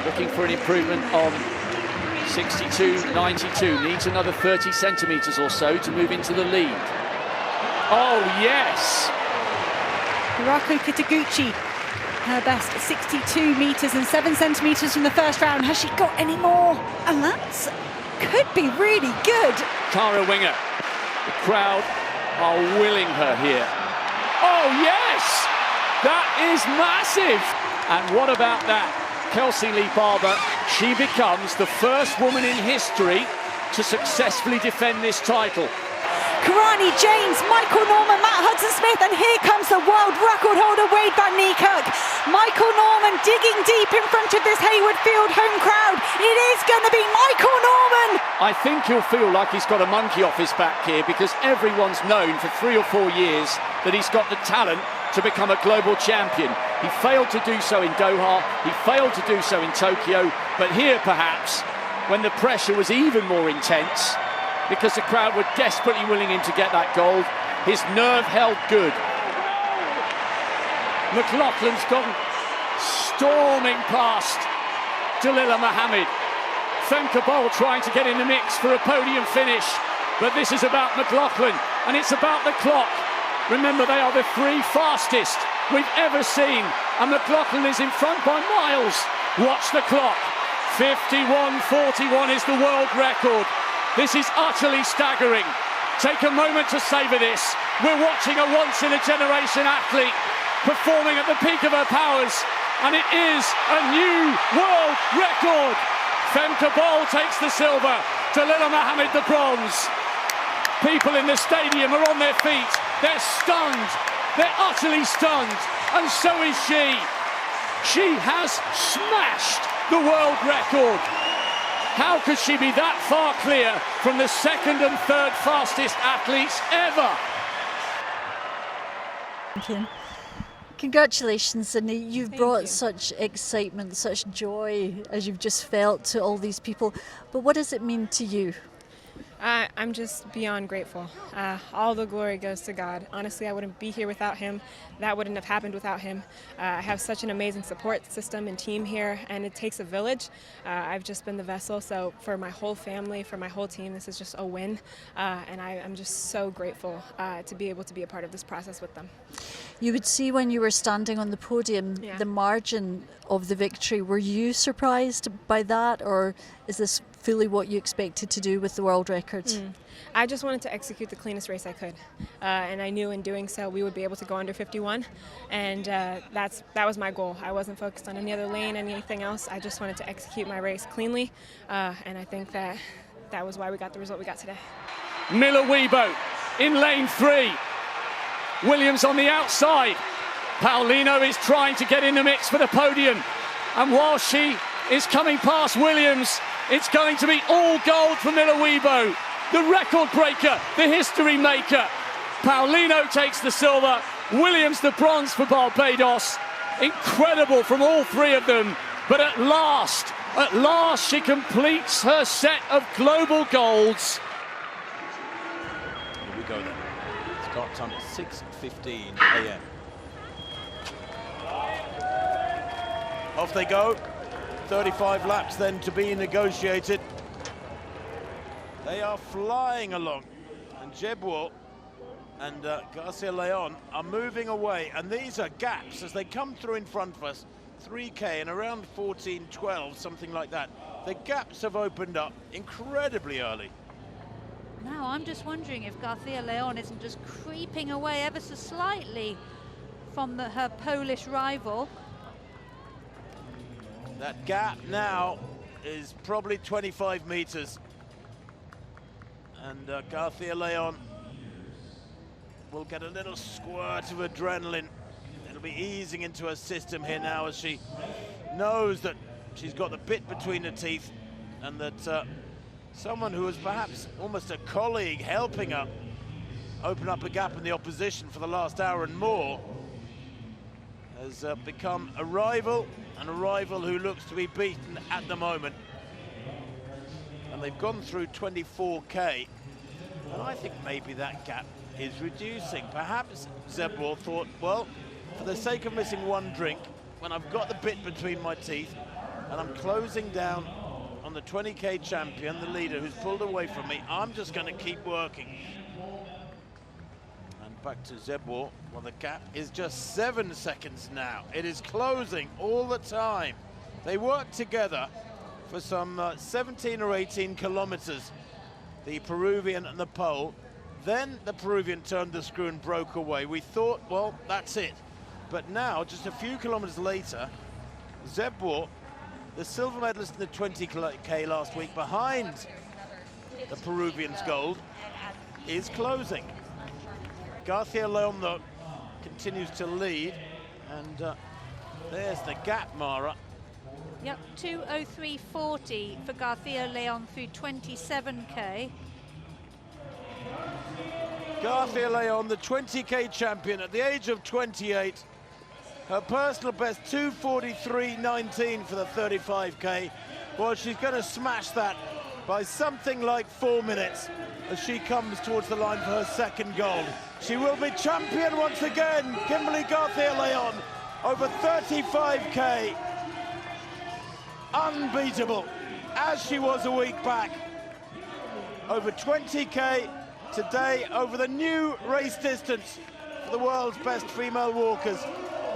Looking for an improvement on 62.92. Needs another 30 centimetres or so to move into the lead. Oh, yes! Hirako Kitaguchi, her best 62 metres and 7 centimetres from the first round. Has she got any more? And that could be really good. Kara Winger, the crowd are willing her here. Oh, yes! That is massive! And what about that? Kelsey Lee Barber, she becomes the first woman in history to successfully defend this title. Kirani James, Michael Norman, Matt Hudson-Smith, and here comes the world record holder Wade van Niekerk. Michael Norman digging deep in front of this Hayward Field home crowd. It is going to be Michael Norman. I think he'll feel like he's got a monkey off his back here, because everyone's known for 3 or 4 years that he's got the talent to become a global champion. He failed to do so in Doha, he failed to do so in Tokyo, but here perhaps, when the pressure was even more intense, because the crowd were desperately willing him to get that gold, his nerve held good. McLaughlin's gone storming past Dalilah Muhammad. Femke Bol trying to get in the mix for a podium finish, but this is about McLaughlin, and it's about the clock. Remember, they are the 3 fastest we've ever seen, and McLaughlin is in front by miles. Watch the clock. 51.41 is the world record. This is utterly staggering. Take a moment to savour this. We're watching a once-in-a-generation athlete performing at the peak of her powers, and it is a new world record. Femke Bol takes the silver, Dalilah Muhammad the bronze. People in the stadium are on their feet. They're stunned. They're utterly stunned, and so is she. She has smashed the world record. How could she be that far clear from the 2nd and 3rd fastest athletes ever? Congratulations, Sydney. You've brought such excitement, such joy, as you've just felt, to all these people. But what does it mean to you? I'm just beyond grateful. All the glory goes to God. Honestly, I wouldn't be here without him. That wouldn't have happened without him. I have such an amazing support system and team here, and it takes a village. I've just been the vessel, so for my whole family, for my whole team, this is just a win, and I'm just so grateful to be able to be a part of this process with them. You would see when you were standing on the podium, the margin of the victory. Were you surprised by that, or is this fully what you expected to do with the world records? I just wanted to execute the cleanest race I could, and I knew in doing so we would be able to go under 51, and that was my goal. I wasn't focused on any other lane, anything else. I just wanted to execute my race cleanly, and I think that was why we got the result we got today. Miller Uibo in lane 3. Williams on the outside. Paulino is trying to get in the mix for the podium, and while she is coming past Williams, it's going to be all gold for Miller Uibo, the record breaker, the history maker. Paulino takes the silver, Williams the bronze for Barbados. Incredible from all 3 of them, but at last she completes her set of global golds. Here we go then. Start time at 6:15 a.m. Off they go. 35 laps then to be negotiated. They are flying along, and Jebwell and Garcia Leon are moving away, and these are gaps as they come through in front of us. 3K and around 14:12, something like that. The gaps have opened up incredibly early. Now I'm just wondering if Garcia Leon isn't just creeping away ever so slightly from her Polish rival. That gap now is probably 25 meters. And Garcia Leon will get a little squirt of adrenaline. It'll be easing into her system here now as she knows that she's got the bit between her teeth, and that someone who was perhaps almost a colleague helping her open up a gap in the opposition for the last hour and more has become a rival, and a rival who looks to be beaten at the moment. And they've gone through 24K, and I think maybe that gap is reducing. Perhaps Jebwell thought, well, for the sake of missing one drink, when I've got the bit between my teeth, and I'm closing down on the 20k champion, the leader, who's pulled away from me. I'm just going to keep working. And back to Zebwo. Well, the gap is just 7 seconds now. It is closing all the time. They work together for some 17 or 18 kilometers, the Peruvian and the Pole. Then the Peruvian turned the screw and broke away. We thought, well, that's it. But now, just a few kilometers later, Zebwo, the silver medalist in the 20k last week, behind the Peruvian's gold, is closing. Garcia Leon, though, continues to lead, and there's the gap, Mara. Yep, 2:03.40 for Garcia Leon through 27k. Garcia Leon, the 20k champion at the age of 28. Her personal best 2:43.19 for the 35k. Well, she's going to smash that by something like 4 minutes as she comes towards the line for her second gold. She will be champion once again, Kimberly Garcia Leon, over 35k. Unbeatable, as she was a week back. Over 20k today, over the new race distance for the world's best female walkers.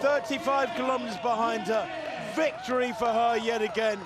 35 kilometers behind her. Victory for her yet again.